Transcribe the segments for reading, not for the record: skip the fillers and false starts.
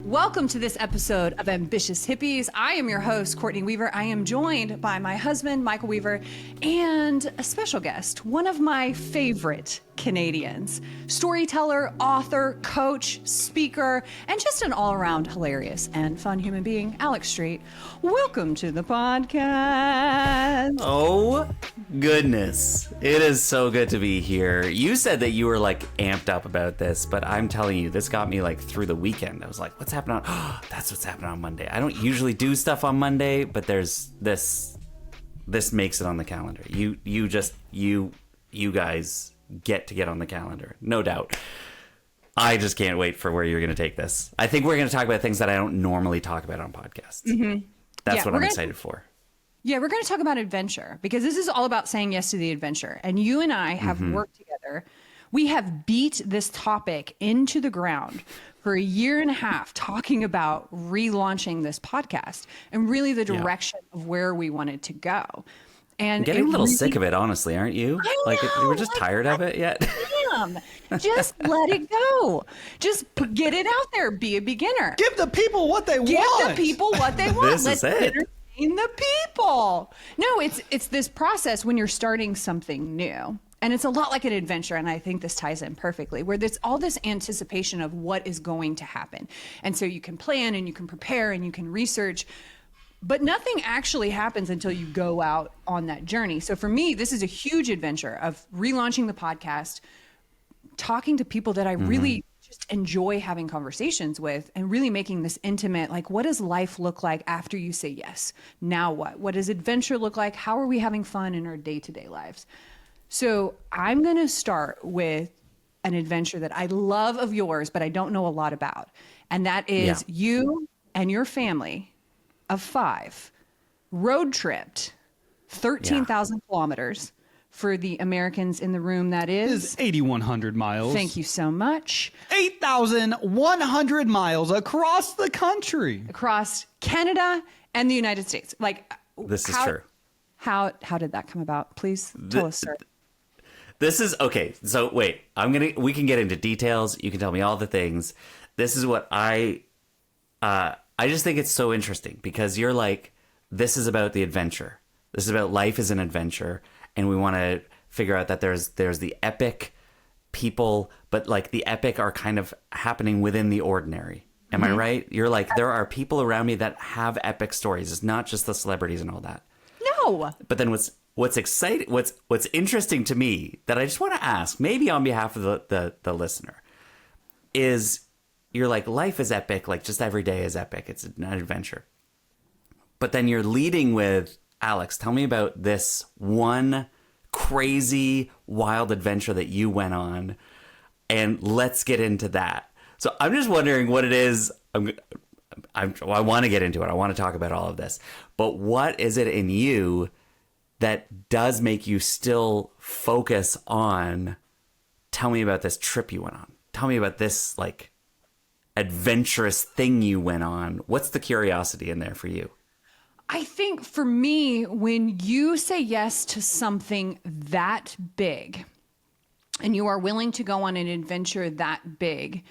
Welcome to this episode of Ambitious Hippies. I am your host, Courtney Weaver. I am joined by my husband, Michael Weaver, and a special guest, one of my favorite Canadians, storyteller, author, coach, speaker, and just an all-around hilarious and fun human being, Alex Street. Welcome to the podcast. Oh, goodness. It is so good to be here. You said that you were like amped up about this, but I'm telling you, this got me like through the weekend. I was like, what's happening on? Oh, that's what's happening on Monday. I don't usually do stuff on Monday, but there's this makes it on the calendar. You guys get on the calendar, no doubt. I just can't wait for where you're going to take this. I think we're going to talk about things that I don't normally talk about on podcasts. Mm-hmm. That's what I'm excited for. Yeah, we're going to talk about adventure because this is all about saying yes to the adventure. And you and I have worked together. We have beat this topic into the ground for a year and a half, talking about relaunching this podcast and really the direction of where we wanted to go. And I'm getting a little sick of it, honestly, aren't you? I know, like we're just tired of it yet. Damn. Just let it go. Just get it out there. Be a beginner. Give the people what they want. Give the people what they want. Let's entertain the people. No, it's this process when you're starting something new. And it's a lot like an adventure, and I think this ties in perfectly, where there's all this anticipation of what is going to happen. And so you can plan and you can prepare and you can research, but nothing actually happens until you go out on that journey. So for me, this is a huge adventure of relaunching the podcast, talking to people that I really just enjoy having conversations with, and really making this intimate. Like, what does life look like after you say yes? Now what? What does adventure look like? How are we having fun in our day-to-day lives? So I'm going to start with an adventure that I love of yours, but I don't know a lot about. And that is you and your family of 5 road tripped 13,000 kilometers. For the Americans in the room, that is 8,100 miles. Thank you so much. 8,100 miles across the country. Across Canada and the United States. Like, this is true. How did that come about? Please tell us, sir. This is okay. So wait, we can get into details. You can tell me all the things. This is what I just think it's so interesting because you're like, this is about the adventure. This is about life as an adventure. And we want to figure out that there's the epic people, but like the epic are kind of happening within the ordinary. Am I right? You're like, there are people around me that have epic stories. It's not just the celebrities and all that. No. But then what's exciting, what's interesting to me that I just want to ask, maybe on behalf of the listener, is you're like, life is epic, like just every day is epic. It's an adventure. But then you're leading with, Alex, tell me about this one crazy, wild adventure that you went on, and let's get into that. So I'm just wondering what it is. I want to get into it. I want to talk about all of this. But what is it in you that does make you still focus on, tell me about this trip you went on. Tell me about this, like, adventurous thing you went on. What's the curiosity in there for you? I think for me, when you say yes to something that big and you are willing to go on an adventure that big,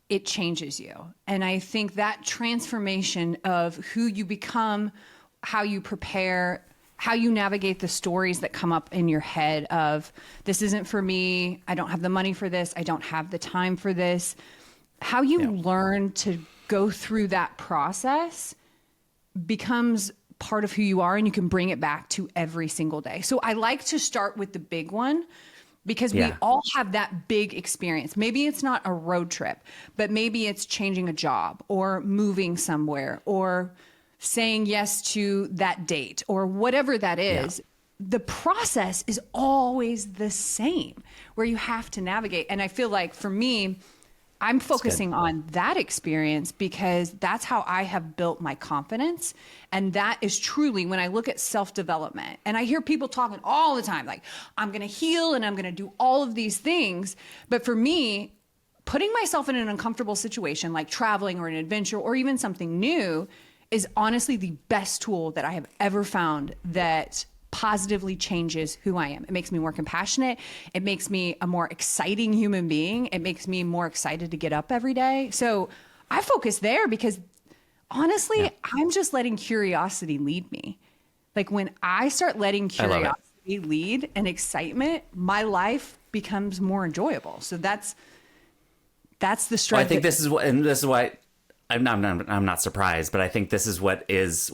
it changes you. And I think that transformation of who you become, how you prepare, how you navigate the stories that come up in your head of, this isn't for me, I don't have the money for this, I don't have the time for this, how you learn to go through that process becomes part of who you are, and you can bring it back to every single day. So I like to start with the big one because we all have that big experience. Maybe it's not a road trip, but maybe it's changing a job or moving somewhere or saying yes to that date or whatever that is. The process is always the same where you have to navigate. And I feel like for me, I'm focusing on that experience because that's how I have built my confidence. And that is truly when I look at self-development, and I hear people talking all the time, like, I'm going to heal and I'm going to do all of these things. But for me, putting myself in an uncomfortable situation like traveling or an adventure or even something new is honestly the best tool that I have ever found that positively changes who I am. It makes me more compassionate. It makes me a more exciting human being. It makes me more excited to get up every day. So I focus there because honestly, I'm just letting curiosity lead me. Like when I start letting curiosity lead and excitement, my life becomes more enjoyable. So that's the struggle. Well, I think this is why I'm not surprised, but I think this is what is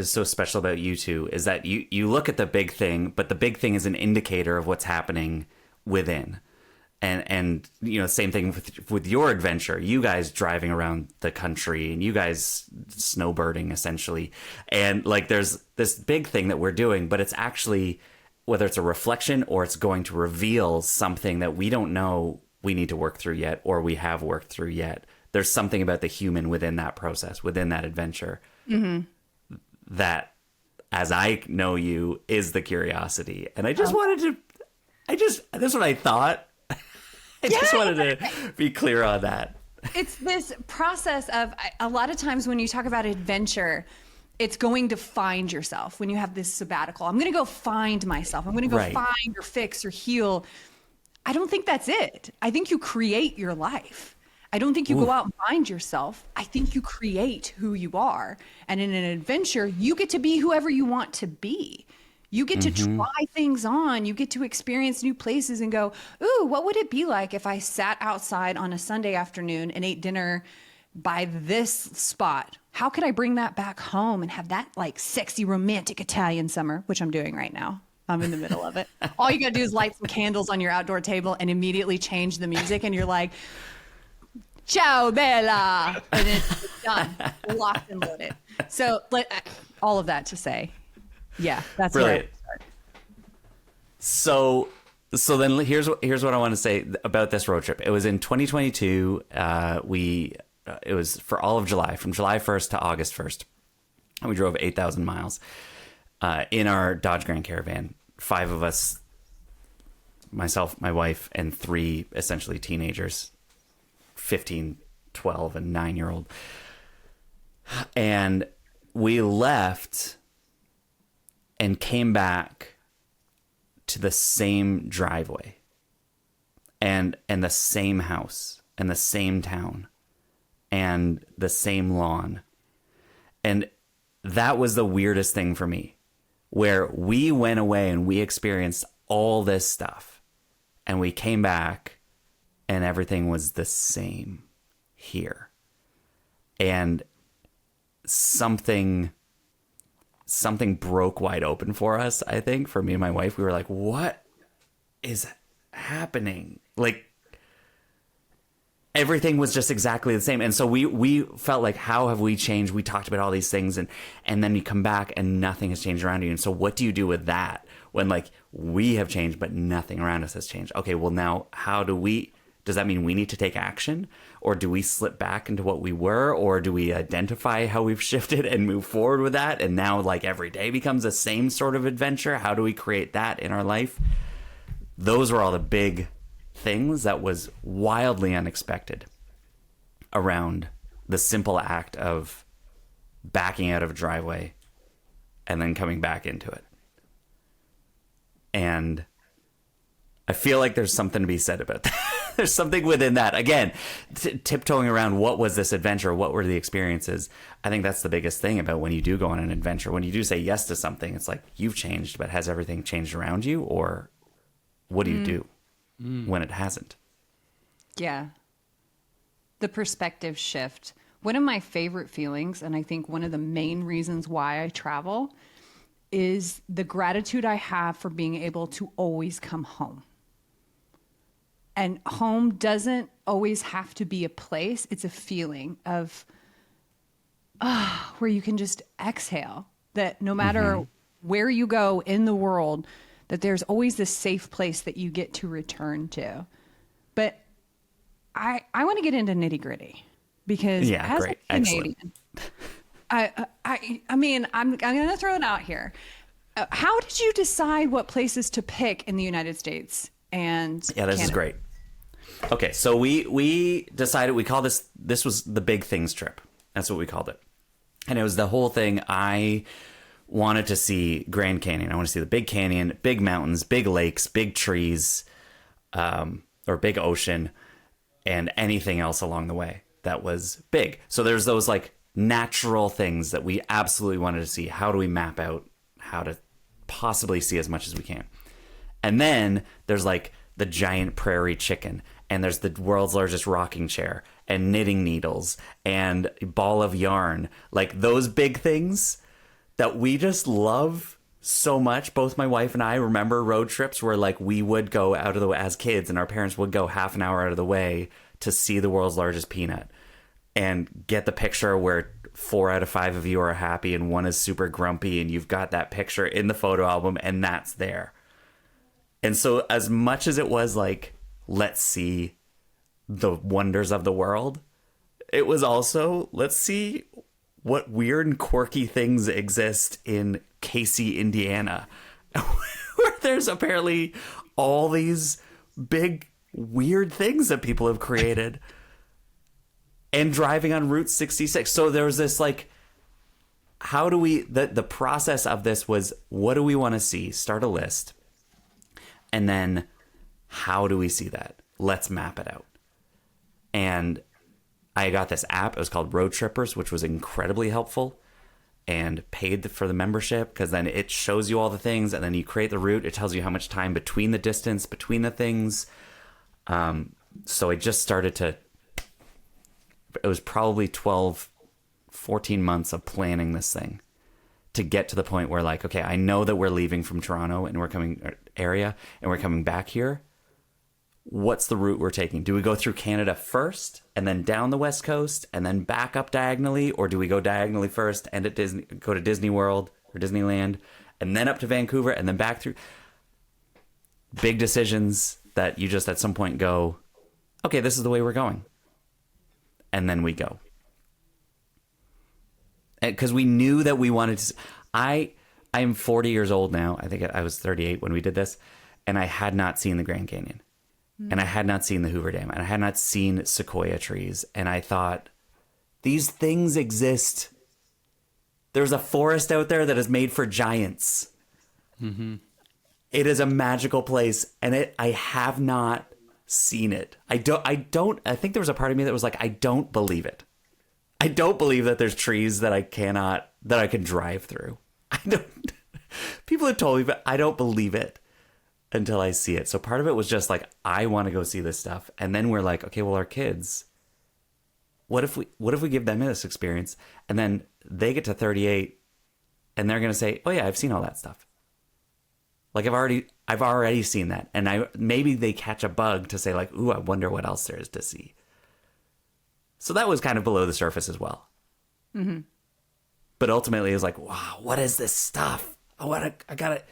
so special about you two is that you look at the big thing, but the big thing is an indicator of what's happening within. And same thing with your adventure, you guys driving around the country and you guys snowbirding essentially. And like there's this big thing that we're doing, but it's actually, whether it's a reflection or it's going to reveal something that we don't know we need to work through yet, or we have worked through yet. There's something about the human within that process, within that adventure, that, as I know you, is the curiosity. And I just that's what I thought. I just wanted to be clear on that. It's this process of, a lot of times when you talk about adventure, it's going to find yourself. When you have this sabbatical, I'm going to go find myself. I'm going to go find or fix or heal. I don't think that's it. I think you create your life. I don't think you go out and find yourself. I think you create who you are. And in an adventure, you get to be whoever you want to be. You get to try things on. You get to experience new places and go, ooh, what would it be like if I sat outside on a Sunday afternoon and ate dinner by this spot? How could I bring that back home and have that like sexy romantic Italian summer, which I'm doing right now. I'm in the middle of it. All you got to do is light some candles on your outdoor table and immediately change the music. And you're like, ciao, Bella. And it's done. Locked and loaded. So all of that to say, yeah, that's brilliant. Where So then here's what I want to say about this road trip. It was in 2022. It was for all of July, from July 1st to August 1st. And we drove 8,000 miles in our Dodge Grand Caravan. 5 of us, myself, my wife, and 3 essentially teenagers, 15, 12, and 9-year-old. And we left and came back to the same driveway and the same house and the same town and the same lawn. And that was the weirdest thing for me, where we went away and we experienced all this stuff and we came back and everything was the same here. And something broke wide open for us, I think, for me and my wife. We were like, what is happening? Like, everything was just exactly the same. And so we felt like, how have we changed? We talked about all these things, and then you come back and nothing has changed around you. And so what do you do with that when, like, we have changed but nothing around us has changed? Okay, well, now does that mean we need to take action? Or do we slip back into what we were? Or do we identify how we've shifted and move forward with that? And now, like, every day becomes the same sort of adventure. How do we create that in our life? Those were all the big things that was wildly unexpected around the simple act of backing out of a driveway and then coming back into it. And I feel like there's something to be said about that. There's something within that. Again, tiptoeing around what was this adventure? What were the experiences? I think that's the biggest thing about when you do go on an adventure. When you do say yes to something, it's like, you've changed, but has everything changed around you? Or what do you do when it hasn't? Yeah. The perspective shift. One of my favorite feelings, and I think one of the main reasons why I travel, is the gratitude I have for being able to always come home. And home doesn't always have to be a place. It's a feeling of where you can just exhale, that no matter where you go in the world, that there's always this safe place that you get to return to. But I want to get into nitty gritty, because as great. a Canadian, I mean, I'm going to throw it out here. How did you decide what places to pick in the United States and Canada? Is great. Okay, so we decided, we call this was the big things trip. That's what we called it. And it was the whole thing. I wanted to see Grand Canyon. I want to see the big canyon, big mountains, big lakes, big trees, or big ocean, and anything else along the way. that was big. So there's those like natural things that we absolutely wanted to see. How do we map out how to possibly see as much as we can? And then there's like the giant prairie chicken, and there's the world's largest rocking chair, and knitting needles, and ball of yarn. Like those big things that we just love so much. Both my wife and I remember road trips where like we would go out of the way as kids, and our parents would go half an hour out of the way to see the world's largest peanut and get the picture where 4 out of 5 of you are happy and 1 is super grumpy, and you've got that picture in the photo album, and that's there. And so as much as it was like, let's see the wonders of the world, it was also, let's see what weird and quirky things exist in Casey, Indiana, where there's apparently all these big weird things that people have created, and driving on Route 66. So there was this like, how do we, the process of this was, what do we want to see? Start a list. And then how do we see that? Let's map it out. And I got this app. It was called Road Trippers, which was incredibly helpful, and paid for the membership, because then it shows you all the things, and then you create the route. It tells you how much time between the distance, between the things. So I just started to, it was probably 12, 14 months of planning this thing to get to the point where like, okay, I know that we're leaving from Toronto and we're coming area and we're coming back here. What's the route we're taking? Do we go through Canada first and then down the West Coast and then back up diagonally? Or do we go diagonally first and go to Disney World or Disneyland and then up to Vancouver and then back through? Big decisions that you just at some point go, okay, this is the way we're going. And then we go. Because we knew that we wanted to. I'm 40 years old now. I think I was 38 when we did this. And I had not seen the Grand Canyon. And I had not seen the Hoover Dam. And I had not seen sequoia trees. And I thought, these things exist. There's a forest out there that is made for giants. Mm-hmm. It is a magical place. And I have not seen it. I think there was a part of me that was like, I don't believe it. I don't believe that there's trees that I can drive through. I don't. People have told me, but I don't believe it until I see it. So part of it was just like, I want to go see this stuff. And then we're like, okay, well, our kids, what if we give them this experience, and then they get to 38 and they're going to say, oh yeah, I've seen all that stuff. Like I've already seen that. And maybe they catch a bug to say like, ooh, I wonder what else there is to see. So that was kind of below the surface as well. Mm-hmm. But ultimately, it was like, wow, what is this stuff? I gotta.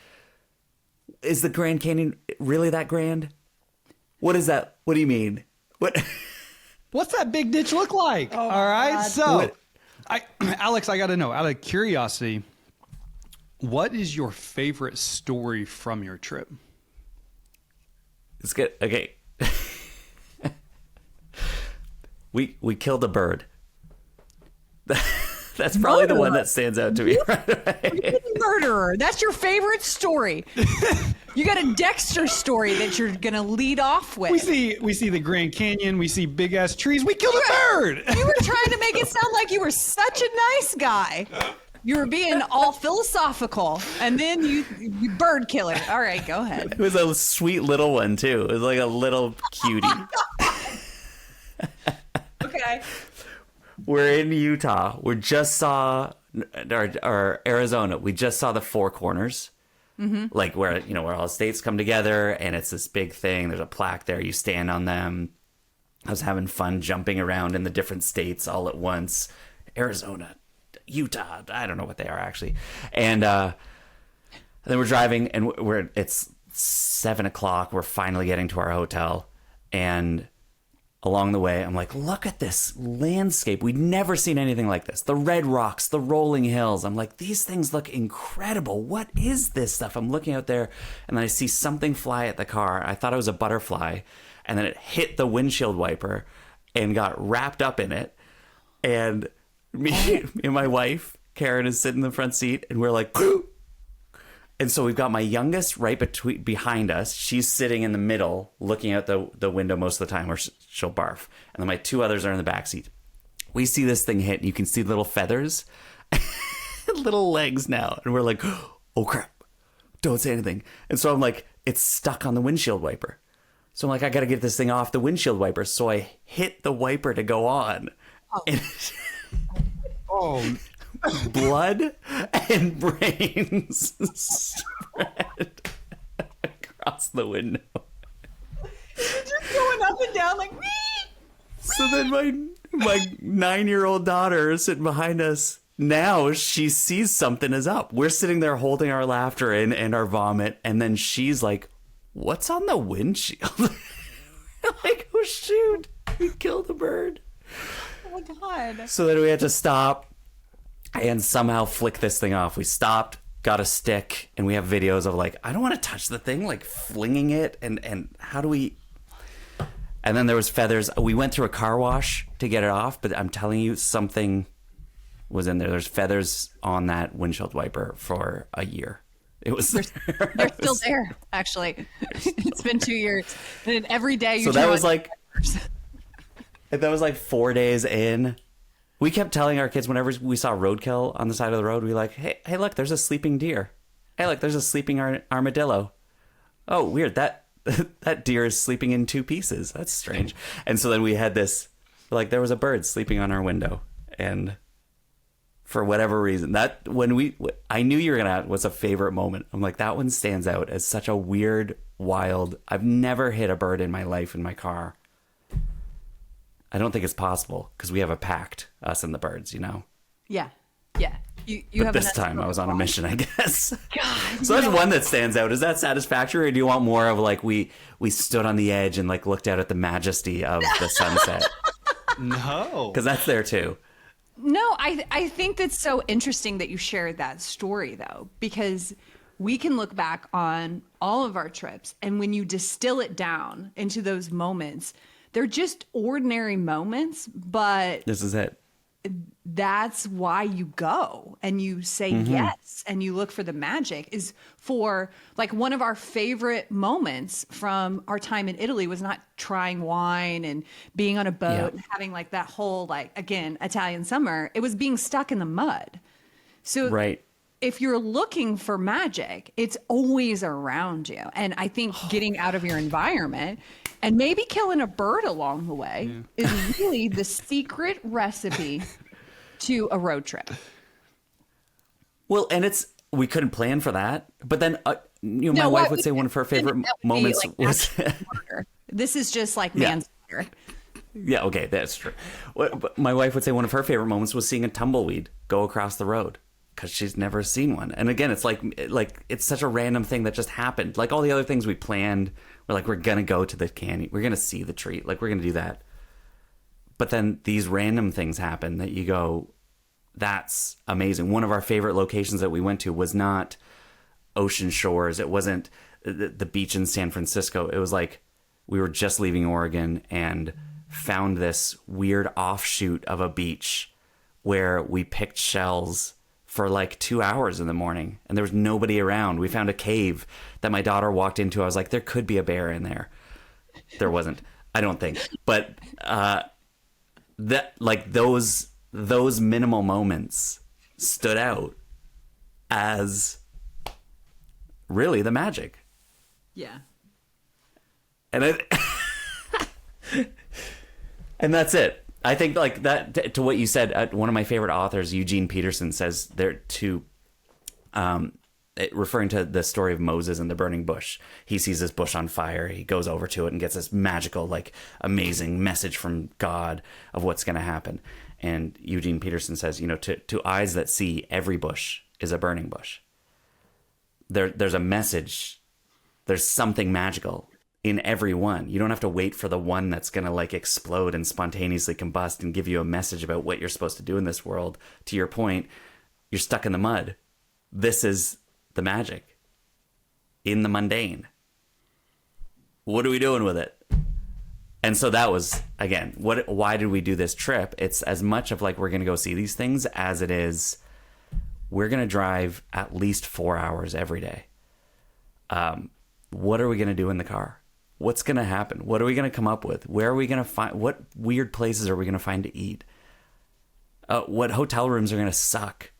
Is the Grand Canyon really that grand? What is that? What do you mean? What? What's that big ditch look like? Oh, all right, God. so, Alex, I got to know, out of curiosity, what is your favorite story from your trip? It's good. Okay. We killed a bird. That's probably the one that stands out to me right away. Murderer. That's your favorite story. You got a Dexter story that you're going to lead off with. We see the Grand Canyon. We see big ass trees. We killed a bird. You were trying to make it sound like you were such a nice guy. You were being all philosophical, and then you bird killer. All right, go ahead. It was a sweet little one too. It was like a little cutie. Okay. We're in Utah. We just saw, or Arizona. We just saw the Four Corners, like where all the states come together, and it's this big thing. There's a plaque there. You stand on them. I was having fun jumping around in the different states all at once. Arizona, Utah. I don't know what they are actually. And then we're driving, and it's 7:00. We're finally getting to our hotel, and along the way, I'm like, look at this landscape. We'd never seen anything like this. The red rocks, the rolling hills. I'm like, these things look incredible. What is this stuff? I'm looking out there, and then I see something fly at the car. I thought it was a butterfly, and then it hit the windshield wiper and got wrapped up in it. And me and my wife, Karen, is sitting in the front seat, and we're like, Pooh! And so we've got my youngest right behind us. She's sitting in the middle, looking out the window most of the time, or she'll barf. And then my two others are in the back seat. we see this thing hit, and you can see little feathers, little legs now. And we're like, oh crap, don't say anything. And so I'm like, it's stuck on the windshield wiper. So I'm like, I got to get this thing off the windshield wiper. So I hit the wiper to go on. Oh. And Oh, blood and brains spread across the window. Just going up and down like me. So then my 9-year-old daughter is sitting behind us. Now she sees something is up. We're sitting there holding our laughter and our vomit. And then she's like, what's on the windshield? Like, oh shoot, we killed a bird. Oh my God. So then we had to stop and somehow flick this thing off. We stopped, got a stick, and we have videos of like, I don't want to touch the thing, like flinging it. And how do we... And then there was feathers. We went through a car wash to get it off, but I'm telling you, something was in there. There's feathers on that windshield wiper for a year. It was... They're still there, actually. It's been 2 years. And every day you... So that was like... That was like 4 days in. We kept telling our kids whenever we saw roadkill on the side of the road, we were like, hey, look, there's a sleeping deer. Hey, look, there's a sleeping armadillo. Oh, weird. That deer is sleeping in 2 pieces. That's strange. And so then we had this, like, there was a bird sleeping on our window. And for whatever reason, I knew you were going to ask what's a favorite moment. I'm like, that one stands out as such a weird, wild, I've never hit a bird in my life in my car. I don't think it's possible because we have a pact, us and the birds, you know? Yeah. Yeah. You but have this time I was on a mission, I guess. God, So that's one that stands out. Is that satisfactory, or do you want more of like we stood on the edge and like looked out at the majesty of the sunset? no. Because that's there too. No, I think that's so interesting that you shared that story, though, because we can look back on all of our trips, and when you distill it down into those moments, they're just ordinary moments, but This is it. that's why you go and you say yes and you look for the magic. Is for like one of our favorite moments from our time in Italy was not trying wine and being on a boat and having like that whole, like, again, Italian summer. It was being stuck in the mud. So Right. if you're looking for magic, it's always around you. And I think getting out of your environment and maybe killing a bird along the way is really the secret recipe to a road trip. Well, and we couldn't plan for that. But then, my wife would say one of her favorite moments was... This is just like Yeah. manslaughter. Yeah, okay, that's true. But my wife would say one of her favorite moments was seeing a tumbleweed go across the road because she's never seen one. And again, it's like it's such a random thing that just happened. Like all the other things we planned, we're like, we're going to go to the canyon. We're going to see the tree. Like, we're going to do that. But then these random things happen that you go, that's amazing. One of our favorite locations that we went to was not ocean shores. It wasn't the beach in San Francisco. It was like we were just leaving Oregon and found this weird offshoot of a beach where we picked shells for like 2 hours in the morning and there was nobody around. We found a cave that my daughter walked into. I was like, there could be a bear in there. There wasn't, I don't think. But that, like, those minimal moments stood out as really the magic. Yeah. And and that's it. I think like that to what you said. One of my favorite authors, Eugene Peterson, says there to, referring to the story of Moses and the burning bush. He sees this bush on fire. He goes over to it and gets this magical, like, amazing message from God of what's going to happen. And Eugene Peterson says, to eyes that see, every bush is a burning bush. There's a message. There's something magical in every one. You don't have to wait for the one that's going to like explode and spontaneously combust and give you a message about what you're supposed to do in this world. To your point, you're stuck in the mud. This is the magic in the mundane. What are we doing with it? And so that was, again, why did we do this trip? It's as much of like, we're going to go see these things as it is, we're going to drive at least 4 hours every day. What are we going to do in the car? What's going to happen? What are we going to come up with? Where are we going to find? What weird places are we going to find to eat? What hotel rooms are going to suck?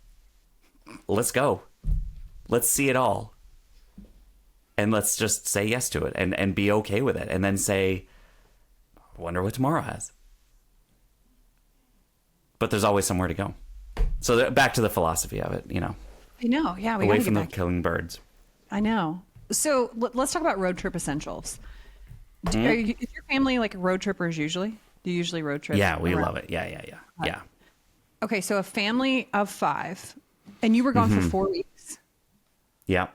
Let's go. Let's see it all. And let's just say yes to it and be okay with it. And then say, I wonder what tomorrow has. But there's always somewhere to go. So back to the philosophy of it, I know. Yeah, we away gotta from get the back. killing birds. I know. So let's talk about road trip essentials. Is your family like road trippers usually? Do you usually road trip? Yeah, we around? love it. Yeah. Okay, so a family of 5, and you were gone for 4 weeks. Yeah.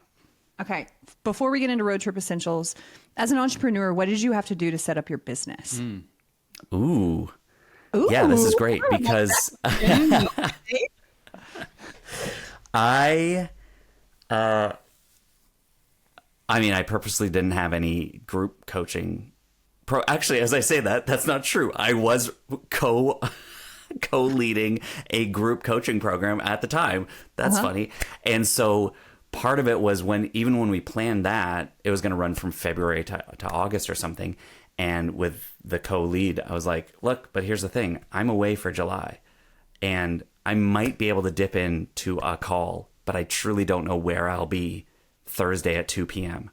Okay, before we get into road trip essentials, as an entrepreneur, what did you have to do to set up your business? Ooh. Ooh, Yeah, this is great because I purposely didn't have any group coaching. Actually, as I say that, that's not true. I was co-leading a group coaching program at the time. That's funny. And so part of it was even when we planned that, it was going to run from February to August or something. And with the co-lead, I was like, look, but here's the thing. I'm away for July and I might be able to dip into a call, but I truly don't know where I'll be Thursday at 2 p.m.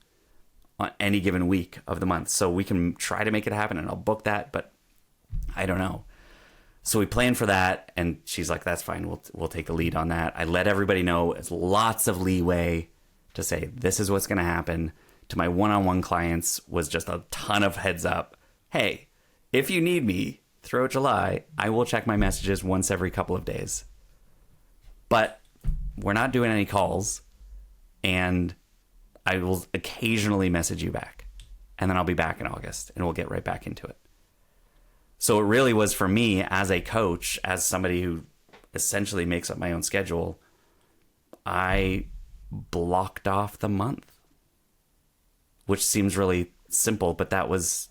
on any given week of the month. So we can try to make it happen and I'll book that, but I don't know. So we planned for that and she's like, that's fine. We'll take the lead on that. I let everybody know it's lots of leeway to say, this is what's going to happen. To my one-on-one clients was just a ton of heads up. Hey, if you need me throughout July, I will check my messages once every couple of days. But we're not doing any calls and I will occasionally message you back and then I'll be back in August and we'll get right back into it. So it really was for me as a coach, as somebody who essentially makes up my own schedule, I blocked off the month, which seems really simple, but that was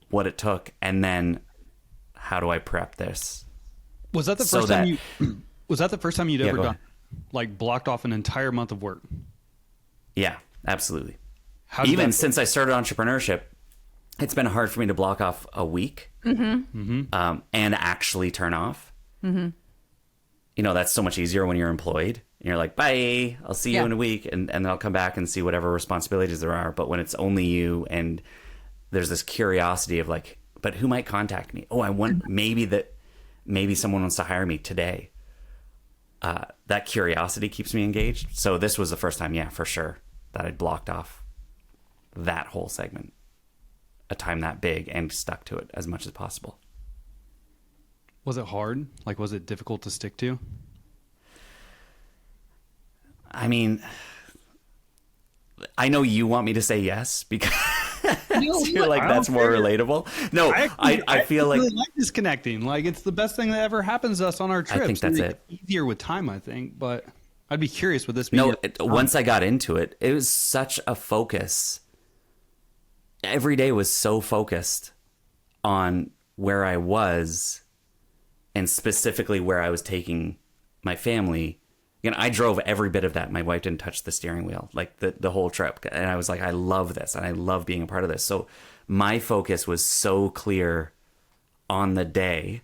what it took. And then how do I prep this? Was that the So first time was that the first time you'd Yeah, ever go done, ahead. like blocked off an entire month of work? Yeah, absolutely. How did Even that- since I started entrepreneurship, it's been hard for me to block off a week and actually turn off. That's so much easier when you're employed. And you're like, bye, I'll see you Yeah. in a week. And then I'll come back and see whatever responsibilities there are. But when it's only you and there's this curiosity of like, but who might contact me? Oh, I want maybe someone wants to hire me today. That curiosity keeps me engaged. So this was the first time, yeah, for sure, that I'd blocked off that whole segment, a time that big, and stuck to it as much as possible. Was it hard? Like, was it difficult to stick to? I mean, I know you want me to say yes because you're like, that's more relatable. No, I feel like really like disconnecting. Like, it's the best thing that ever happens to us on our trips. think that's It's it. easier with time, I think, but I'd be curious with this. Being no, your- once I got into it, it was such a focus. Every day was so focused on where I was and specifically where I was taking my family. I drove every bit of that. My wife didn't touch the steering wheel, like the whole trip. And I was like, I love this and I love being a part of this. So my focus was so clear on the day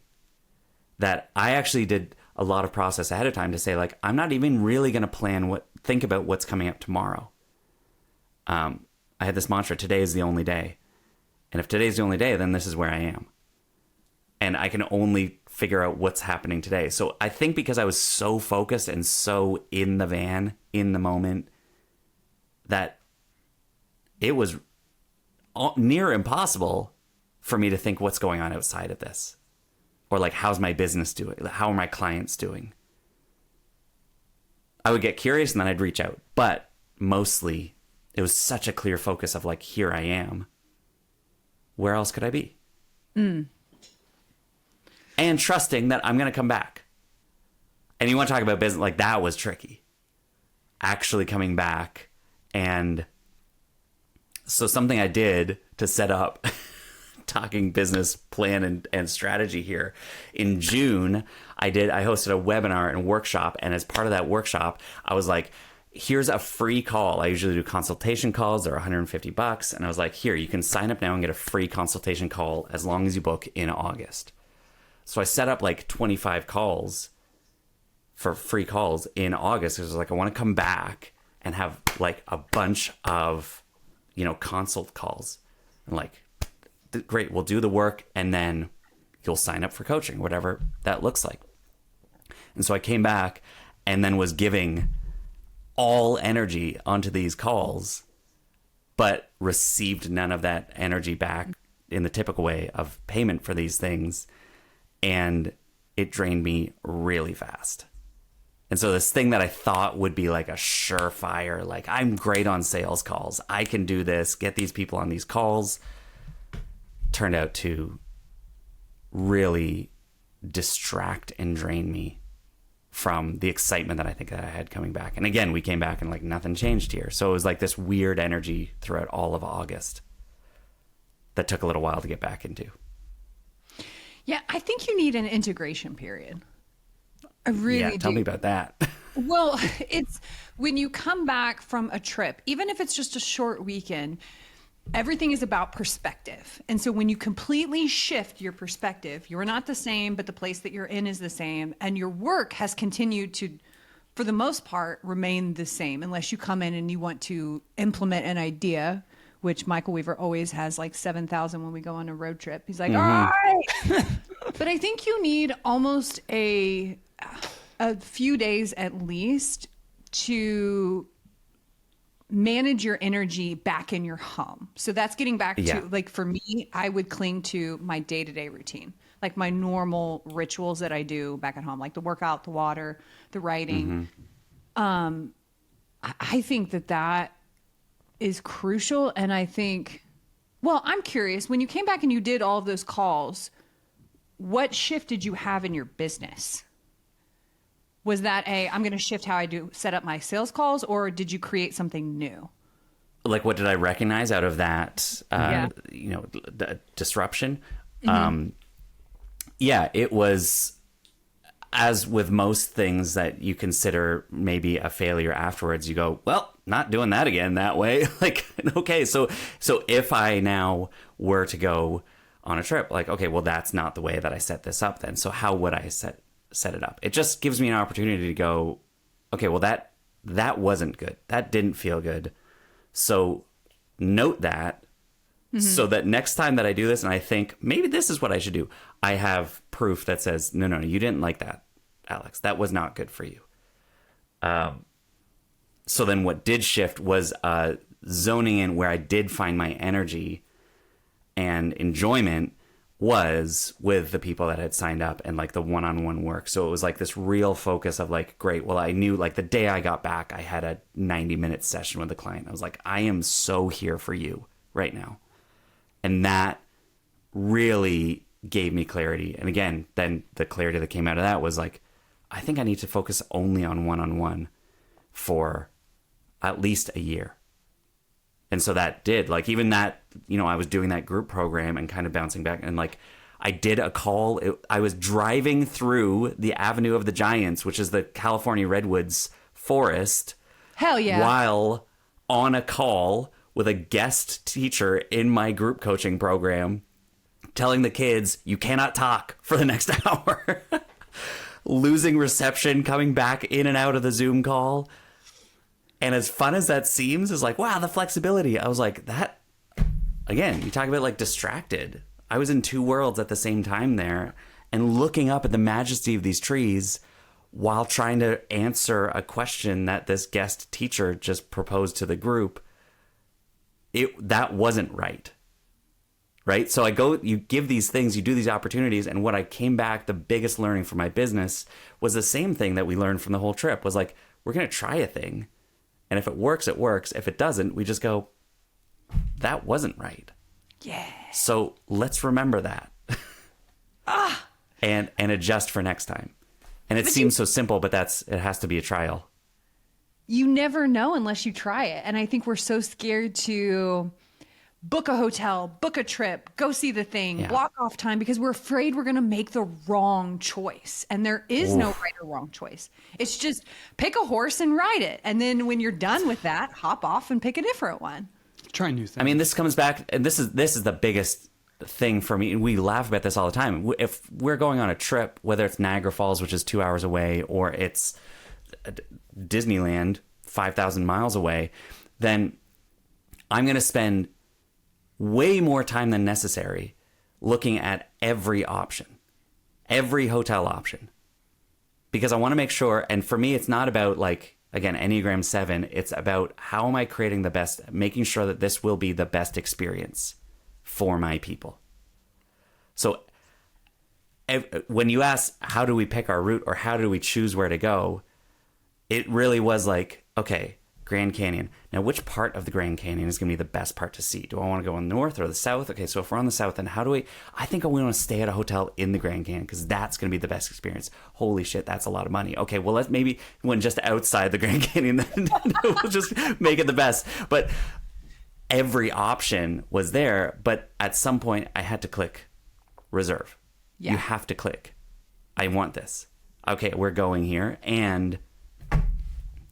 that I actually did a lot of process ahead of time to say, like, I'm not even really going to think about what's coming up tomorrow. I had this mantra, today is the only day. And if today's the only day, then this is where I am. And I can only figure out what's happening today. So I think because I was so focused and so in the van, in the moment, that it was near impossible for me to think what's going on outside of this. Or like, how's my business doing? How are my clients doing? I would get curious and then I'd reach out. But mostly it was such a clear focus of like, here I am. Where else could I be? And trusting that I'm going to come back. And you want to talk about business, like that was tricky. Actually coming back. And so something I did to set up talking business plan and strategy here. In June, I hosted a webinar and workshop. And as part of that workshop, I was like, here's a free call. I usually do consultation calls. They're $150. And I was like, here, you can sign up now and get a free consultation call as long as you book in August. So I set up like 25 calls for free calls in August. It was like, I want to come back and have like a bunch of, consult calls. And like, great, we'll do the work and then you'll sign up for coaching, whatever that looks like. And so I came back and then was giving all energy onto these calls, but received none of that energy back in the typical way of payment for these things. And it drained me really fast. And so this thing that I thought would be like a surefire, like I'm great on sales calls, I can do this, get these people on these calls, turned out to really distract and drain me from the excitement that I think that I had coming back. And again, we came back and like nothing changed here. So it was like this weird energy throughout all of August that took a little while to get back into. Yeah, I think you need an integration period. I really do. Tell me about that. Well, it's when you come back from a trip, even if it's just a short weekend, everything is about perspective. And so when you completely shift your perspective, you're not the same, but the place that you're in is the same. And your work has continued to, for the most part, remain the same, unless you come in and you want to implement an idea, which Michael Weaver always has like 7,000 when we go on a road trip. He's like, all right. But I think you need almost a few days at least to manage your energy back in your home. So that's getting back to, like, for me, I would cling to my day-to-day routine, like my normal rituals that I do back at home, like the workout, the water, the writing. I think that is crucial. And I think, well, I'm curious, when you came back and you did all of those calls, what shift did you have in your business? Was that I'm going to shift how I set up my sales calls, or did you create something new? Like, what did I recognize out of that, the disruption? It was, as with most things that you consider maybe a failure afterwards, you go, well, not doing that again that way. Like, okay, so if I now were to go on a trip, like, okay, well, that's not the way that I set this up then. So how would I set it up? It just gives me an opportunity to go, okay, well, that wasn't good. That didn't feel good. So note that so that next time that I do this and I think maybe this is what I should do, I have proof that says, no, you didn't like that, Alex. That was not good for you. So then what did shift was zoning in where I did find my energy and enjoyment was with the people that had signed up and like the one-on-one work. So it was like this real focus of like, great, well, I knew like the day I got back, I had a 90-minute session with the client. I was like, I am so here for you right now. And that really gave me clarity. And again, then the clarity that came out of that was like, I think I need to focus only on one-on-one for at least a year. And so that did, like, even that, I was doing that group program and kind of bouncing back. And like, I did a call. I was driving through the Avenue of the Giants, which is the California Redwoods forest. Hell yeah. While on a call with a guest teacher in my group coaching program, telling the kids, you cannot talk for the next hour. Losing reception, coming back in and out of the Zoom call. And as fun as that seems, is like, wow, the flexibility. I was like, that, again, you talk about like distracted. I was in two worlds at the same time there and looking up at the majesty of these trees while trying to answer a question that this guest teacher just proposed to the group. That wasn't right. Right? So you give these things, you do these opportunities. And what I came back, the biggest learning for my business was the same thing that we learned from the whole trip was like, we're going to try a thing. And if it works, it works. If it doesn't, we just go, that wasn't right. Yeah. So let's remember that. And adjust for next time. And it seems so simple, but it has to be a trial. You never know unless you try it. And I think we're so scared to book a hotel, book a trip, go see the thing, block off time because we're afraid we're going to make the wrong choice. And there is no right or wrong choice. It's just pick a horse and ride it. And then when you're done with that, hop off and pick a different one. Try new things. I mean, this comes back, and this is the biggest thing for me, and we laugh about this all the time. If we're going on a trip, whether it's Niagara Falls, which is 2 hours away, or it's Disneyland 5,000 miles away, then I'm going to spend way more time than necessary looking at every option, every hotel option, because I want to make sure. And for me, it's not about, like, again, Enneagram 7. It's about how am I creating the best, making sure that this will be the best experience for my people. So when you ask, how do we pick our route, or how do we choose where to go? It really was like, okay, Grand Canyon. Now, which part of the Grand Canyon is going to be the best part to see? Do I want to go on the north or the south? Okay, so if we're on the south, then I think I want to stay at a hotel in the Grand Canyon, because that's going to be the best experience. Holy shit, that's a lot of money. Okay, well, let's maybe when just outside the Grand Canyon, then we'll just make it the best. But every option was there. But at some point, I had to click reserve. Yeah. You have to click. I want this. Okay, we're going here. And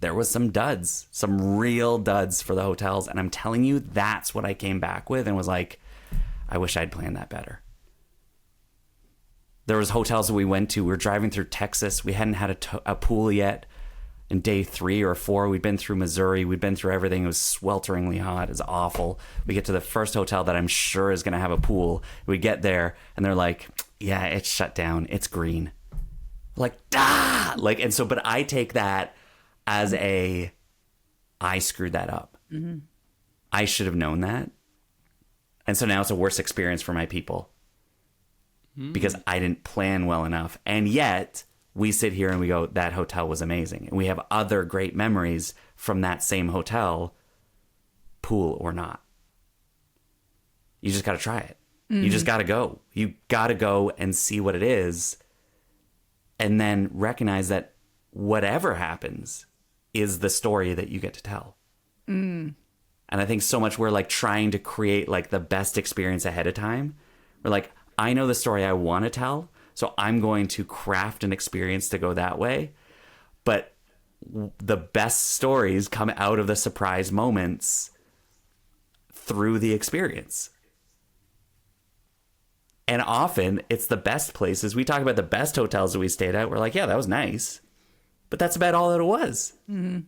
there was some duds, some real duds for the hotels. And I'm telling you, that's what I came back with and was like, I wish I'd planned that better. There was hotels that we went to. We were driving through Texas. We hadn't had a pool yet. In day 3 or 4, we'd been through Missouri. We'd been through everything. It was swelteringly hot. It was awful. We get to the first hotel that I'm sure is going to have a pool. We get there and they're like, yeah, it's shut down. It's green. Like, and so, but I take that as I screwed that up. Mm-hmm. I should have known that. And so now it's a worse experience for my people because I didn't plan well enough. And yet we sit here and we go, that hotel was amazing. And we have other great memories from that same hotel, pool or not. You just got to try it. Mm-hmm. You just got to go. You got to go and see what it is. And then recognize that whatever happens is the story that you get to tell. Mm. And I think so much we're like trying to create like the best experience ahead of time. We're like, I know the story I want to tell, so I'm going to craft an experience to go that way. But the best stories come out of the surprise moments through the experience. And often it's the best places. We talk about the best hotels that we stayed at. We're like, yeah, that was nice. But that's about all that it was. Mm-hmm.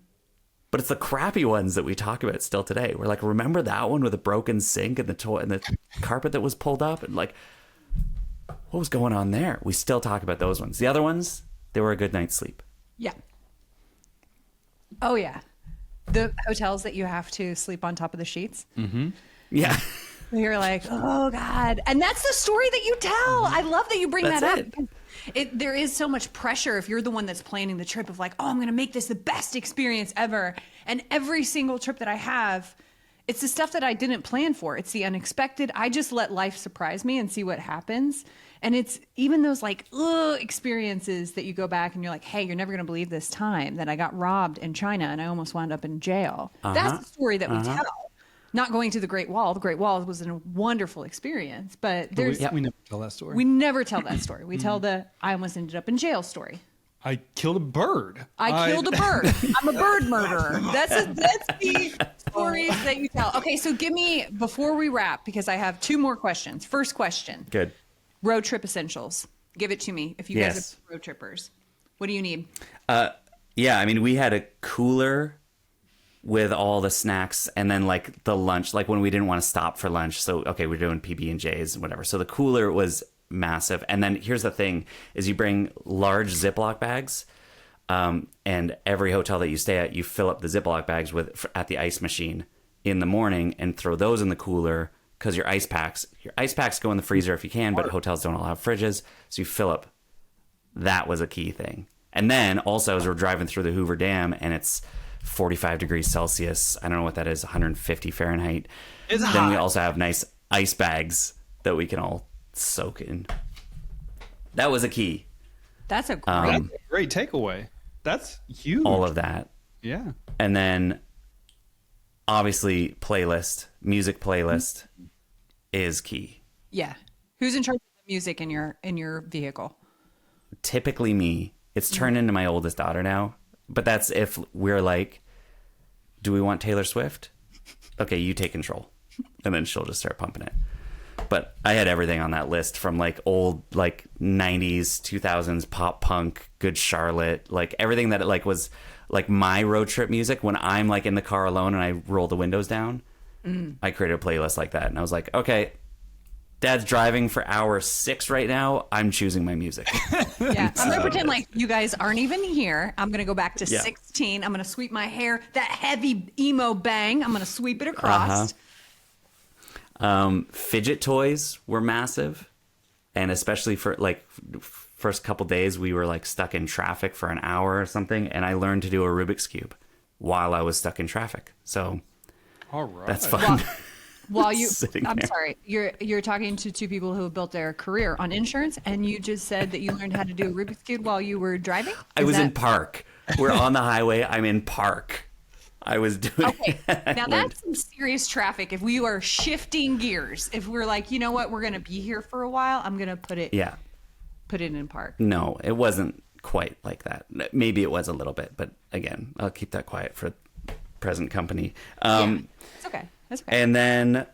But it's the crappy ones that we talk about still today. We're like, remember that one with a broken sink and the carpet that was pulled up? And like, what was going on there? We still talk about those ones. The other ones, they were a good night's sleep. Yeah. Oh, yeah. The hotels that you have to sleep on top of the sheets. Mm-hmm. Yeah. You're like, oh, God. And that's the story that you tell. I love that you bring that up. There is so much pressure if you're the one that's planning the trip of like, oh, I'm going to make this the best experience ever. And every single trip that I have, it's the stuff that I didn't plan for. It's the unexpected. I just let life surprise me and see what happens. And it's even those like experiences that you go back and you're like, hey, you're never going to believe this time that I got robbed in China and I almost wound up in jail. Uh-huh. That's the story that we tell. Not going to the Great Wall. The Great Wall was a wonderful experience, but there's... We never tell that story. We never tell that story. We tell the I almost ended up in jail story. I killed a bird. I killed a bird. I'm a bird murderer. That's the stories that you tell. Okay, so give me, before we wrap, because I have 2 more questions. First question. Good. Road trip essentials. Give it to me if you guys are road trippers. What do you need? Yeah, I mean, we had a cooler with all the snacks and then like the lunch, like when we didn't want to stop for lunch. So, okay, we're doing PB&Js and whatever. So the cooler was massive. And then here's the thing is you bring large Ziploc bags. And every hotel that you stay at, you fill up the Ziploc bags at the ice machine in the morning and throw those in the cooler because your ice packs go in the freezer if you can, but hotels don't all have fridges. So you fill up. That was a key thing. And then also as we're driving through the Hoover Dam and it's 45 degrees Celsius. I don't know what that is, 150 Fahrenheit. It's then hot. We also have nice ice bags that we can all soak in. That was a key. That's a great takeaway. That's huge. All of that. Yeah. And then obviously music playlist is key. Yeah. Who's in charge of the music in your vehicle? Typically me. It's turned into my oldest daughter now. But that's if we're like, do we want Taylor Swift? Okay, you take control. And then she'll just start pumping it. but I had everything on that list, from like old like 90s 2000s pop punk, Good Charlotte, like everything that like was like my road trip music. When I'm like in the car alone and I roll the windows down, I created a playlist like that, and I was like, okay, Dad's driving for hour 6 right now, I'm choosing my music. Yeah, I'm gonna pretend like you guys aren't even here. I'm gonna go back to Yeah. 16. I'm gonna sweep my hair, that heavy emo bang. I'm gonna sweep it across. Fidget toys were massive, and especially for like first couple days we were like stuck in traffic for an hour or something, and I learned to do a Rubik's Cube while I was stuck in traffic. So All right. that's fun. While you, Sitting I'm there. sorry, you're talking to two people who have built their career on insurance, and you just said that you learned how to do a Rubik's Cube while you were driving. I was in park. We're on the highway. I'm in park. I was doing. Okay, now that's some serious traffic. If we are shifting gears, if we're like, you know what, we're gonna be here for a while, I'm gonna put it Yeah. in park. No, it wasn't quite like that. Maybe it was a little bit, but again, I'll keep that quiet for present company. Yeah, it's okay. That's okay. And then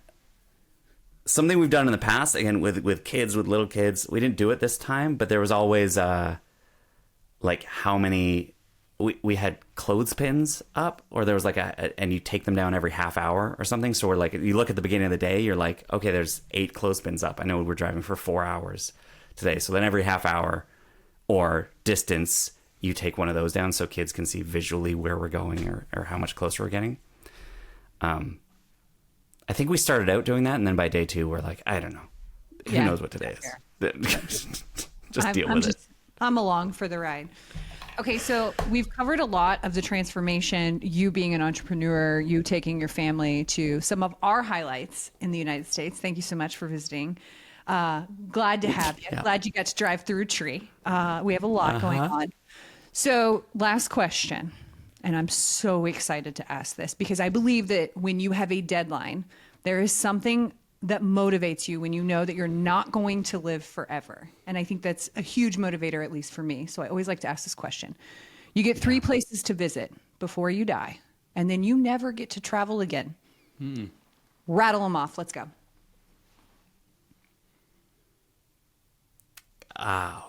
something we've done in the past, again, with kids, with little kids, we didn't do it this time, but there was always like how many, we had clothespins up, or there was like and you take them down every half hour or something. So we're like, you look at the beginning of the day, you're like, okay, there's 8 clothespins up. I know we're driving for 4 hours today. So then every half hour or distance, you take one of those down so kids can see visually where we're going, or how much closer we're getting. I think we started out doing that, and then by day 2, we're like, I don't know. Who Yeah, knows what today is? Just deal with it. I'm along for the ride. Okay, so we've covered a lot of the transformation, you being an entrepreneur, you taking your family to some of our highlights in the United States. Thank you so much for visiting. Glad to have you. Yeah. Glad you got to drive through a tree. We have a lot going on. So last question, and I'm so excited to ask this because I believe that when you have a deadline, there is something that motivates you when you know that you're not going to live forever. And I think that's a huge motivator, at least for me. So I always like to ask this question. You get 3 places to visit before you die, and then you never get to travel again. Rattle them off. Let's go. I'm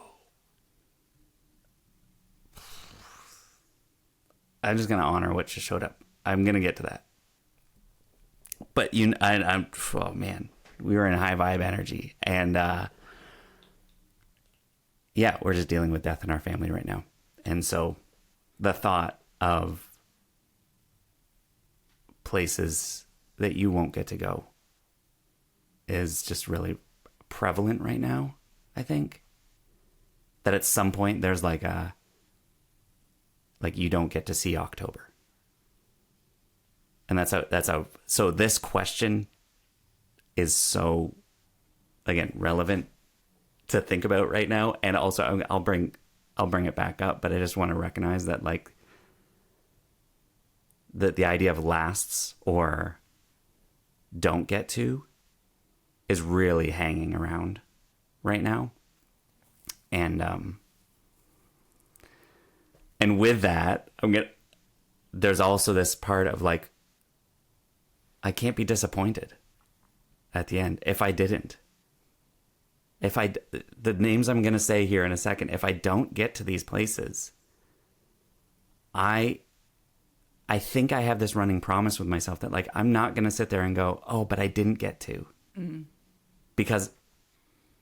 just going to honor what just showed up. I'm going to get to that. But oh man, we were in high vibe energy, and yeah, we're just dealing with death in our family right now. And so the thought of places that you won't get to go is just really prevalent right now. I think that at some point there's like you don't get to see October. And so this question is so, again, relevant to think about right now. And also I'll bring it back up, but I just want to recognize that like the idea of lasts or don't get to is really hanging around right now. And with that, there's also this part of like, I can't be disappointed at the end if I didn't. The names I'm going to say here in a second, if I don't get to these places, I think I have this running promise with myself that like, I'm not going to sit there and go, oh, but I didn't get to. Mm-hmm. Because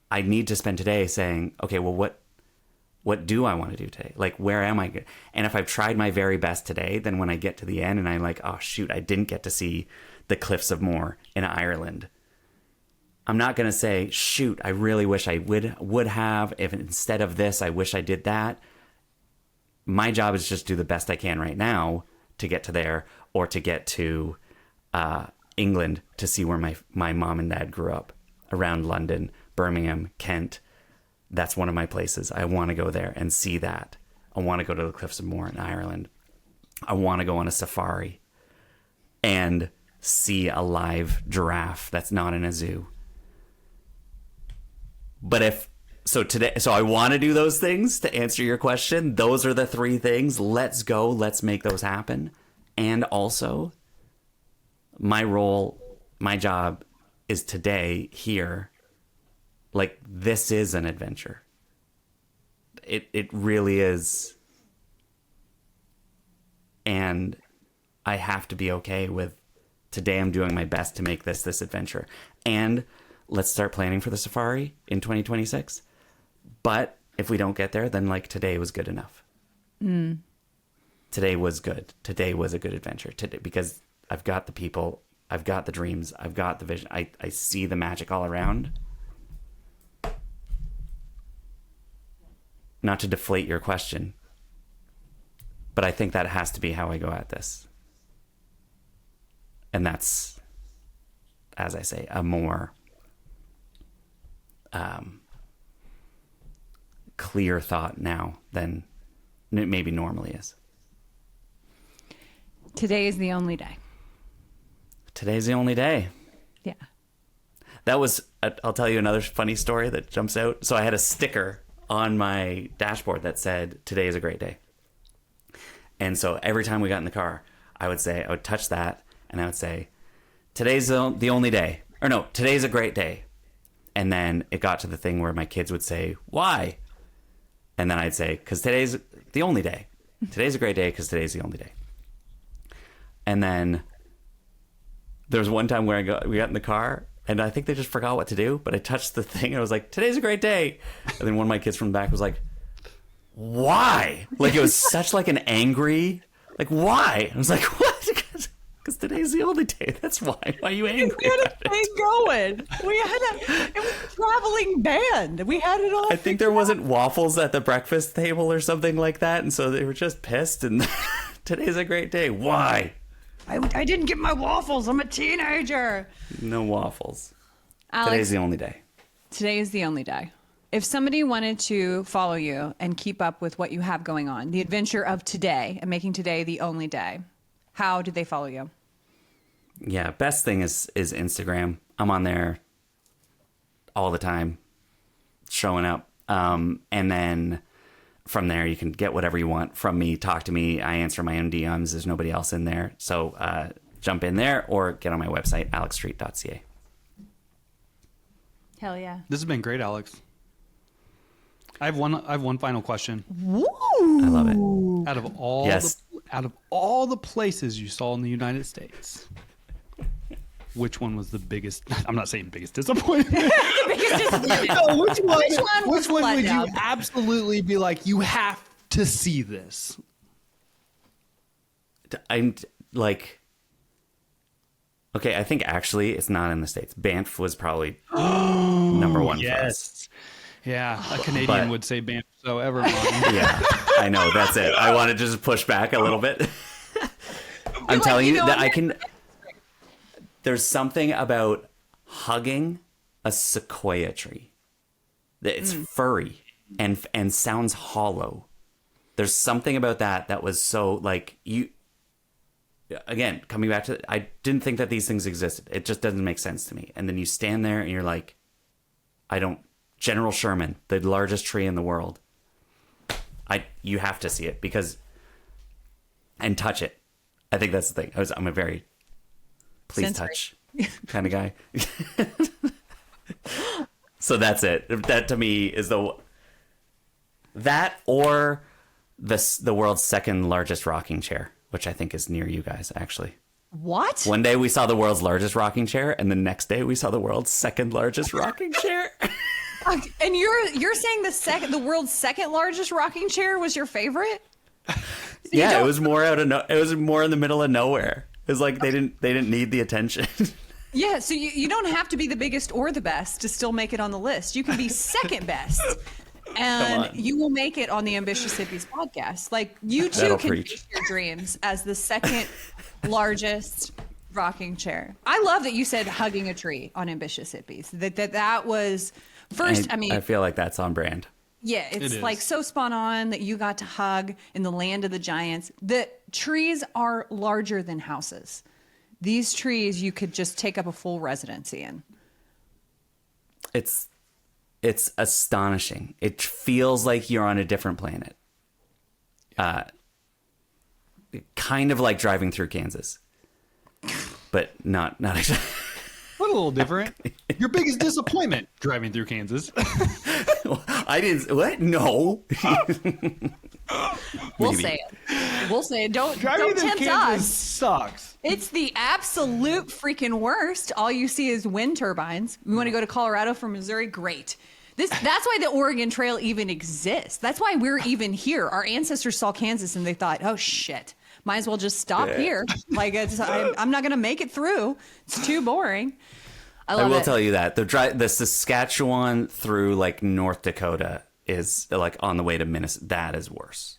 I need to spend today saying, okay, well, what do I want to do today? Like, where am I? And if I've tried my very best today, then when I get to the end and I'm like, oh, shoot, I didn't get to see the Cliffs of Moher in Ireland, I'm not going to say, shoot, I really wish I would have. If instead of this, I wish I did that. My job is just do the best I can right now to get to there, or to get to England to see where my mom and dad grew up, around London, Birmingham, Kent. That's one of my places. I want to go there and see that. I want to go to the Cliffs of Moher in Ireland. I want to go on a safari and see a live giraffe that's not in a zoo. But so I want to do those things. To answer your question, those are the 3 things. Let's go. Let's make those happen. And also, my job is today here like this is an adventure. It really is. And I have to be okay with today I'm doing my best to make this adventure. And let's start planning for the safari in 2026. But if we don't get there, then like today was good enough. Today was good. Today was a good adventure. Today, because I've got the people, I've got the dreams, I've got the vision. I see the magic all around. Not to deflate your question, but I think that has to be how I go at this. And that's, as I say, a more clear thought now than it maybe normally is. Today is the only day. Today's the only day. Yeah. That was, I'll tell you another funny story that jumps out. So I had a sticker on my dashboard that said, today is a great day. And so every time we got in the car, I would touch that and I would say, today's the only day. Or no, today's a great day. And then it got to the thing where my kids would say, why? And then I'd say, because today's the only day. Today's a great day because today's the only day. And then there was one time where we got in the car and I think they just forgot what to do, but I touched the thing and I was like, today's a great day. And then one of my kids from the back was like, why? Like it was such like an angry, like why? I was like, what? Because today's the only day. That's why. Why are you angry? We had a thing going. It was a traveling band. We had it all. I think there wasn't waffles at the breakfast table or something like that. And so they were just pissed and today's a great day. Why? I didn't get my waffles. I'm a teenager. No waffles. Alex, Today's the only day. today is the only day. If somebody wanted to follow you and keep up with what you have going on, the adventure of today and making today the only day, how did they follow you? Yeah, best thing is Instagram. I'm on there all the time, showing up. And then from there, you can get whatever you want from me. Talk to me. I answer my own DMs. There's nobody else in there. So jump in there or get on my website, alexstreet.ca. Hell yeah. This has been great, Alex. I have one final question. I love it. Out of all the places you saw in the United States, which one was the biggest? I'm not saying biggest disappointment. No, which one would you absolutely be like, you have to see this? I'm like, okay, I think actually it's not in the States. Banff was probably number one for us. Yeah, a Canadian would say Banff, so ever mind. Yeah, I know. That's it. I want to just push back a little bit. I'm telling you that I can. There's something about hugging a sequoia tree. It's furry and sounds hollow. There's something about that was so like you. Again, coming back to, I didn't think that these things existed. It just doesn't make sense to me. And then you stand there and you're like, I don't. General Sherman, the largest tree in the world. You have to see it and touch it. I think that's the thing. I'm a very please Sensory. touch kind of guy. So that's it. That to me is that or the world's second largest rocking chair, which I think is near you guys actually. What? One day we saw the world's largest rocking chair, and the next day we saw the world's second largest rocking chair. And you're saying the world's second largest rocking chair was your favorite? Yeah, it was more it was more in the middle of nowhere. It was like they didn't need the attention. Yeah, so you don't have to be the biggest or the best to still make it on the list. You can be second best. And you will make it on the Ambitious Hippies podcast. Like you too That'll can preach. reach your dreams as the second largest rocking chair. I love that you said hugging a tree on Ambitious Hippies. That was first. I feel like that's on brand. Yeah, it's It like is. so spot on that you got to hug in the land of the giants. The trees are larger than houses. These trees you could just take up a full residency in. It's astonishing. It feels like you're on a different planet. Kind of like driving through Kansas, but not exactly. But a little different. Your biggest disappointment driving through Kansas. I didn't. What? No. We'll say it. We'll say it. Don't Driving through tempt Kansas us. sucks. It's the absolute freaking worst. All you see is wind turbines. We want to go to Colorado from Missouri? Great. That's why the Oregon Trail even exists. That's why we're even here. Our ancestors saw Kansas and they thought, oh shit, might as well just stop here. Like I'm not going to make it through. It's too boring. I will it. tell you that the Saskatchewan through like North Dakota is like on the way to Minnesota. That is worse.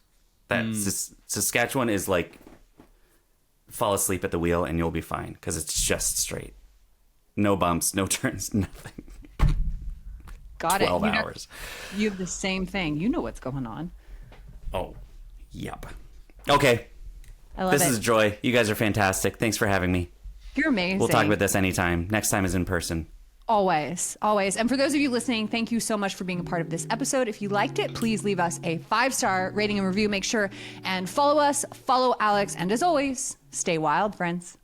Saskatchewan is like fall asleep at the wheel and you'll be fine because it's just straight, no bumps, no turns, nothing. Got it. 12 hours. You have the same thing. You know what's going on. Oh, yep. Okay. I love This it. is Joy. You guys are fantastic. Thanks for having me. You're amazing. We'll talk about this anytime. Next time is in person. Always, always. And for those of you listening, thank you so much for being a part of this episode. If you liked it, please leave us a 5-star rating and review. Make sure and follow us, follow Alex, and as always, stay wild, friends.